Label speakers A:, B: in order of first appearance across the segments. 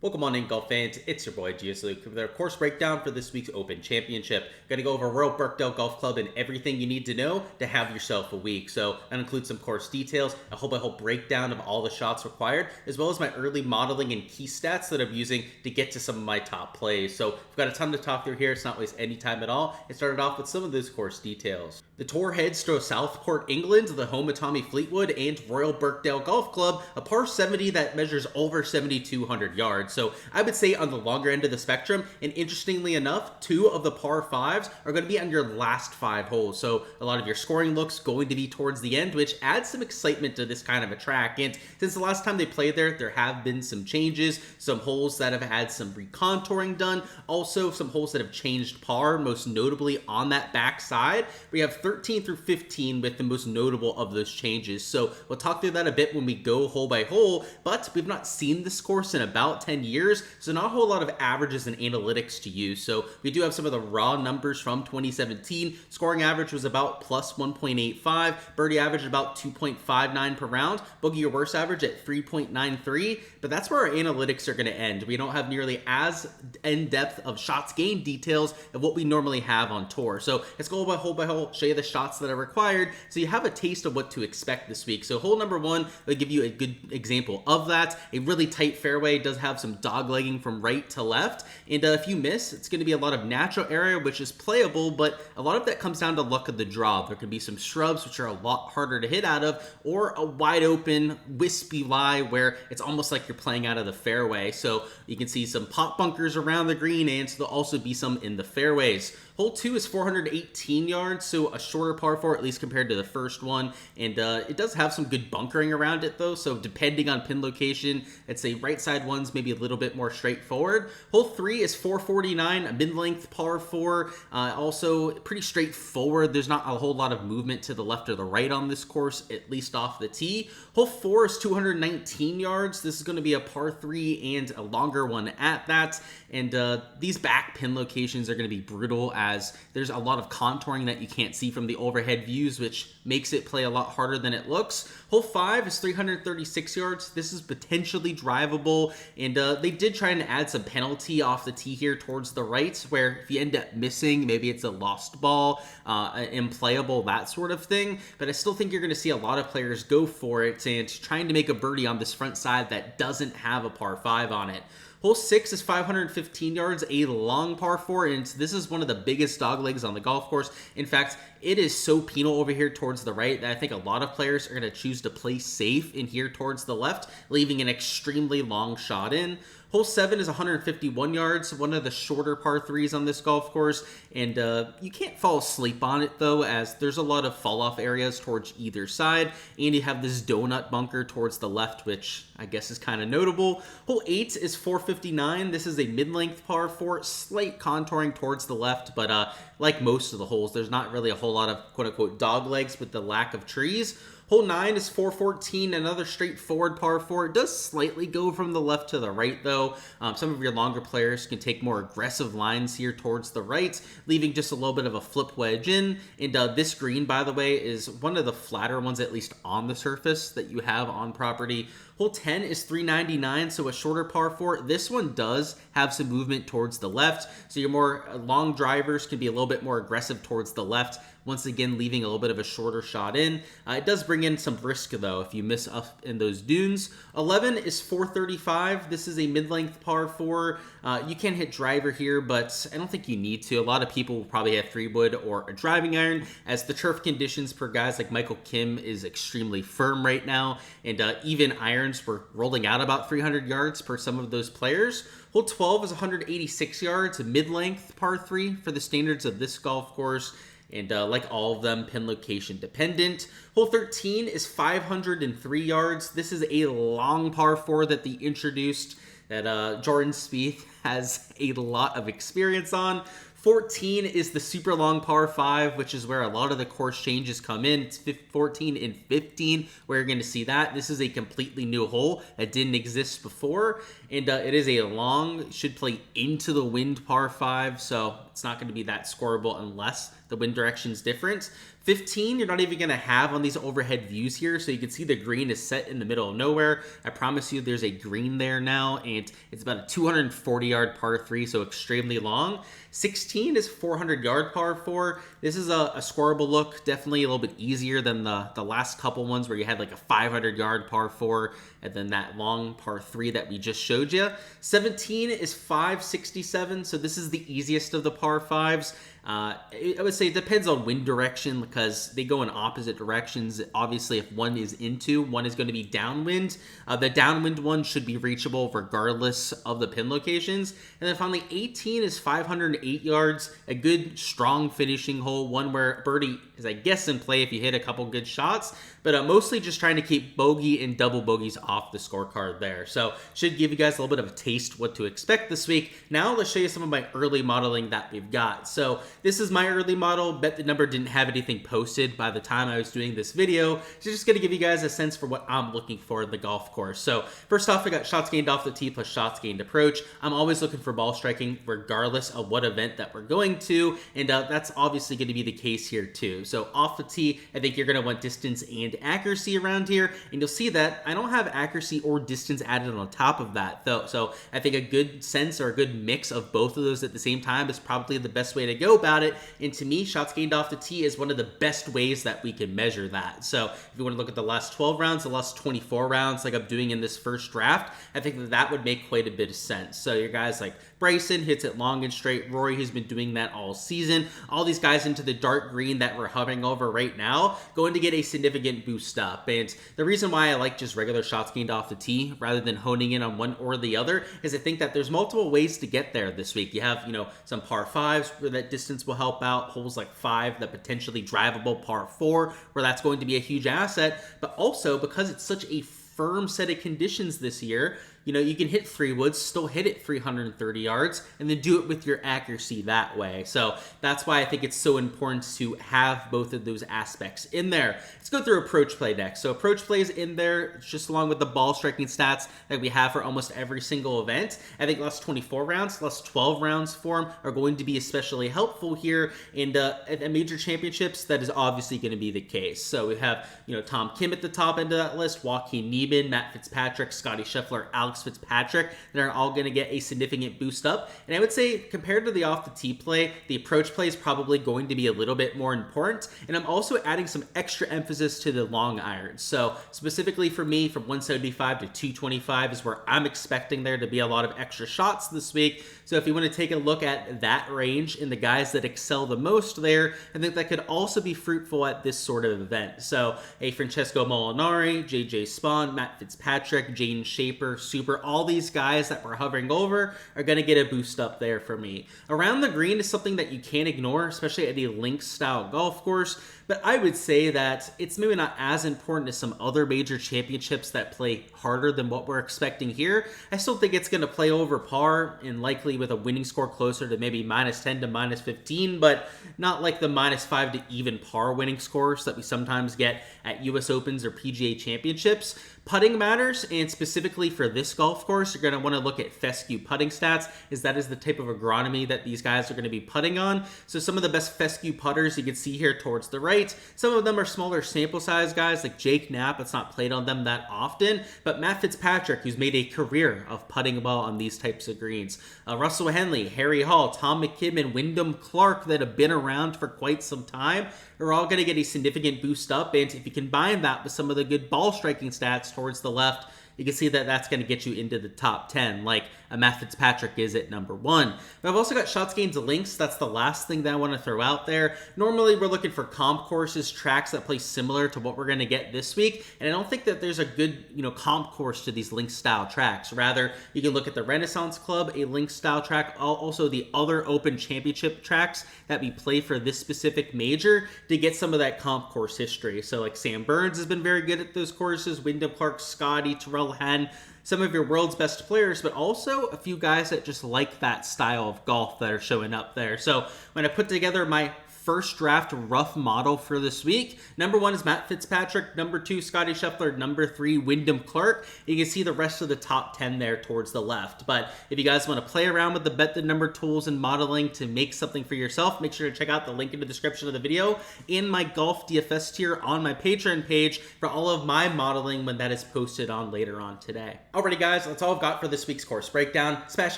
A: Welcome on in, golf fans. It's your boy Gsluke with our course breakdown for this week's Open Championship. Gonna go over Royal Birkdale Golf Club and everything you need to know to have yourself a week. So that includes some course details, a whole breakdown of all the shots required, as well as my early modeling and key stats that I'm using to get to some of my top plays. So we've got a ton to talk through here. It's not waste any time at all. It started off with some of those course details. The tour heads to Southport, England, the home of Tommy Fleetwood and Royal Birkdale Golf Club, a par 70 that measures over 7,200 yards. So I would say on the longer end of the spectrum, and interestingly enough, 2 of the par 5s are going to be on your last 5 holes. So a lot of your scoring looks going to be towards the end, which adds some excitement to this kind of a track. And since the last time they played there have been some changes, some holes that have had some recontouring done, also some holes that have changed par, most notably on that back side. We have 13 through 15 with the most notable of those changes. So we'll talk through that a bit when we go hole by hole, but we've not seen this course in about 10 years, so not a whole lot of averages and analytics to use. So we do have some of the raw numbers from 2017. Scoring average was about plus 1.85, birdie average about 2.59 per round, bogey or worse average at 3.93, but that's where our analytics are going to end. We don't have nearly as in-depth of shots gained details of what we normally have on tour. So let's go by hole, show you the shots that are required so you have a taste of what to expect this week. So hole number 1 will give you a good example of that. A really tight fairway, does have some doglegging from right to left, and if you miss, it's going to be a lot of natural area which is playable, but a lot of that comes down to luck of the draw. There can be some shrubs which are a lot harder to hit out of, or a wide open wispy lie where it's almost like you're playing out of the fairway. So you can see some pop bunkers around the green, and so there'll also be some in the fairways. Hole 2 is 418 yards, so a shorter par 4, at least compared to the first one, and it does have some good bunkering around it though, so depending on pin location, I'd say right side one's maybe a little bit more straightforward. Hole 3 is 449, a mid-length par 4, also pretty straightforward. There's not a whole lot of movement to the left or the right on this course, at least off the tee. Hole 4 is 219 yards. This is going to be a par 3 and a longer one at that, and these back pin locations are going to be brutal as there's a lot of contouring that you can't see from the overhead views, which makes it play a lot harder than it looks. Hole 5 is 336 yards. This is potentially drivable, and they did try and add some penalty off the tee here towards the right, where if you end up missing, maybe it's a lost ball, implayable, that sort of thing. But I still think you're going to see a lot of players go for it and trying to make a birdie on this front side that doesn't have a par 5 on it. Hole 6 is 515 yards, a long par 4, and this is one of the biggest dog legs on the golf course. In fact, it is so penal over here towards the right that I think a lot of players are going to choose to play safe in here towards the left, leaving an extremely long shot in. Hole 7 is 151 yards, one of the shorter par 3s on this golf course, and you can't fall asleep on it though, as there's a lot of fall-off areas towards either side, and you have this donut bunker towards the left, which I guess is kind of notable. Hole 8 is 459. This is a mid-length par 4, slight contouring towards the left, but like most of the holes, there's not really a whole lot of quote-unquote dog legs with the lack of trees. Hole 9 is 414, another straightforward par 4. It does slightly go from the left to the right, though. Some of your longer players can take more aggressive lines here towards the right, leaving just a little bit of a flip wedge in. And this green, by the way, is one of the flatter ones, at least on the surface, that you have on property. Hole 10 is 399, so a shorter par 4. This one does have some movement towards the left, so your more long drivers can be a little bit more aggressive towards the left, once again leaving a little bit of a shorter shot in. It does bring in some risk though if you miss up in those dunes. 11 is 435. This is a mid-length par 4. You can hit driver here, but I don't think you need to. A lot of people will probably have 3-wood or a driving iron, as the turf conditions for guys like Michael Kim is extremely firm right now, and even irons were rolling out about 300 yards per some of those players. Hole 12 is 186 yards, a mid-length par 3 for the standards of this golf course, and like all of them, pin location dependent. Hole 13 is 503 yards. This is a long par 4 that they introduced that Jordan Spieth has a lot of experience on. 14 is the super long par 5, which is where a lot of the course changes come in. It's 14 and 15 where you're going to see that. This is a completely new hole that didn't exist before, and it is a long, should play into the wind par 5, so it's not going to be that scoreable unless the wind direction's different. 15, you're not even going to have on these overhead views here, so you can see the green is set in the middle of nowhere. I promise you there's a green there now, and it's about a 240-yard par 3, so extremely long. 16 is 400-yard par 4. This is a scoreable look, definitely a little bit easier than the last couple ones where you had like a 500-yard par 4 and then that long par 3 that we just showed you. 17 is 567, so this is the easiest of the par 5s. I would say it depends on wind direction because they go in opposite directions. Obviously, if one is into, one is going to be downwind. The downwind one should be reachable regardless of the pin locations. And then finally, 18 is 508 yards, a good, strong finishing hole, one where birdie is, I guess, in play if you hit a couple good shots, but mostly just trying to keep bogey and double bogeys off the scorecard there. So should give you guys a little bit of a taste what to expect this week. Now let's show you some of my early modeling that we've got. So this is my early model. Bet the number didn't have anything posted by the time I was doing this video. So just going to give you guys a sense for what I'm looking for in the golf course. So first off, I got shots gained off the tee plus shots gained approach. I'm always looking for ball striking regardless of what event that we're going to. And that's obviously going to be the case here too. So off the tee, I think you're going to want distance and accuracy around here. And you'll see that I don't have accuracy or distance added on top of that though. So I think a good sense or a good mix of both of those at the same time is probably the best way to go about it. And to me, shots gained off the tee is one of the best ways that we can measure that. So if you want to look at the last 12 rounds, the last 24 rounds like I'm doing in this first draft, I think that would make quite a bit of sense. So your guys like Bryson hits it long and straight. Rory has been doing that all season. All these guys into the dark green that we're hovering over right now going to get a significant boost up. And the reason why I like just regular shots gained off the tee rather than honing in on one or the other is I think that there's multiple ways to get there this week. You have, some par 5s where that distance will help out, holes like 5, the potentially drivable par 4 where that's going to be a huge asset, but also because it's such a firm set of conditions this year, you can hit 3 woods, still hit it 330 yards, and then do it with your accuracy that way. So that's why I think it's so important to have both of those aspects in there. Let's go through approach play next. So approach play is in there, just along with the ball striking stats that we have for almost every single event. I think last 24 rounds, last 12 rounds for them are going to be especially helpful here. And at major championships, that is obviously going to be the case. So we have, Tom Kim at the top end of that list, Joaquin Niemann, Matt Fitzpatrick, Scotty Scheffler, Alex Fitzpatrick, that are all going to get a significant boost up. And I would say compared to the off the tee play, the approach play is probably going to be a little bit more important. And I'm also adding some extra emphasis to the long irons. So specifically for me, from 175 to 225 is where I'm expecting there to be a lot of extra shots this week. So if you want to take a look at that range and the guys that excel the most there, I think that could also be fruitful at this sort of event. So a Francesco Molinari, JJ Spawn, Matt Fitzpatrick, Jaden Shaper, Super, all these guys that we're hovering over are going to get a boost up there for me. Around the green is something that you can't ignore, especially at a links style golf course. But I would say that it's maybe not as important as some other major championships that play harder than what we're expecting here. I still think it's going to play over par and likely with a winning score closer to maybe -10 to -15, but not like the -5 to even par winning scores that we sometimes get at US Opens or PGA Championships. Putting matters, and specifically for this golf course, you're going to want to look at fescue putting stats, as that is the type of agronomy that these guys are going to be putting on. So some of the best fescue putters you can see here towards the right. Some of them are smaller sample size guys like Jake Knapp. It's not played on them that often, but Matt Fitzpatrick, who's made a career of putting well on these types of greens. Russell Henley, Harry Hall, Tom McKibben, Wyndham Clark that have been around for quite some time are all going to get a significant boost up. And if you combine that with some of the good ball striking stats towards the left, you can see that that's going to get you into the top 10, like Matt Fitzpatrick is at number 1. But I've also got shots gained to links. That's the last thing that I want to throw out there. Normally, we're looking for comp courses, tracks that play similar to what we're going to get this week. And I don't think that there's a good, comp course to these link style tracks. Rather, you can look at the Renaissance Club, a link style track, also the other Open Championship tracks that we play for this specific major to get some of that comp course history. So like Sam Burns has been very good at those courses, Wyndham Clark, Scotty, Terrell Henn, some of your world's best players, but also a few guys that just like that style of golf that are showing up there. So when I put together my first draft rough model for this week. Number 1 is Matt Fitzpatrick. Number 2, Scotty Scheffler. Number 3, Wyndham Clark. You can see the rest of the top 10 there towards the left. But if you guys want to play around with the bet the number tools and modeling to make something for yourself, make sure to check out the link in the description of the video in my golf DFS tier on my Patreon page for all of my modeling when that is posted on later on today. Alrighty guys, that's all I've got for this week's course breakdown. Smash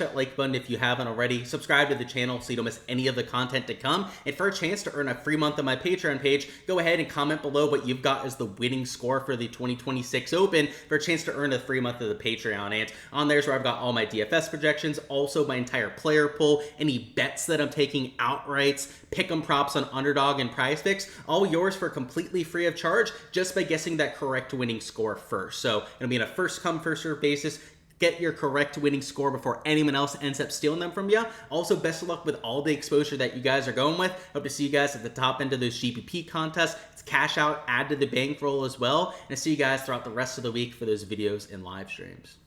A: that like button if you haven't already. Subscribe to the channel so you don't miss any of the content to come. And for a chance to earn a free month on my Patreon page, go ahead and comment below what you've got as the winning score for the 2026 Open for a chance to earn a free month of the Patreon. And on there's where I've got all my DFS projections, also my entire player pool, any bets that I'm taking, outrights, pick'em props on Underdog and Prize Picks, all yours for completely free of charge just by guessing that correct winning score first. So it'll be on a first come, first serve basis. Get your correct winning score before anyone else ends up stealing them from you. Also, best of luck with all the exposure that you guys are going with. Hope to see you guys at the top end of those GPP contests. It's cash out, add to the bankroll as well. And I'll see you guys throughout the rest of the week for those videos and live streams.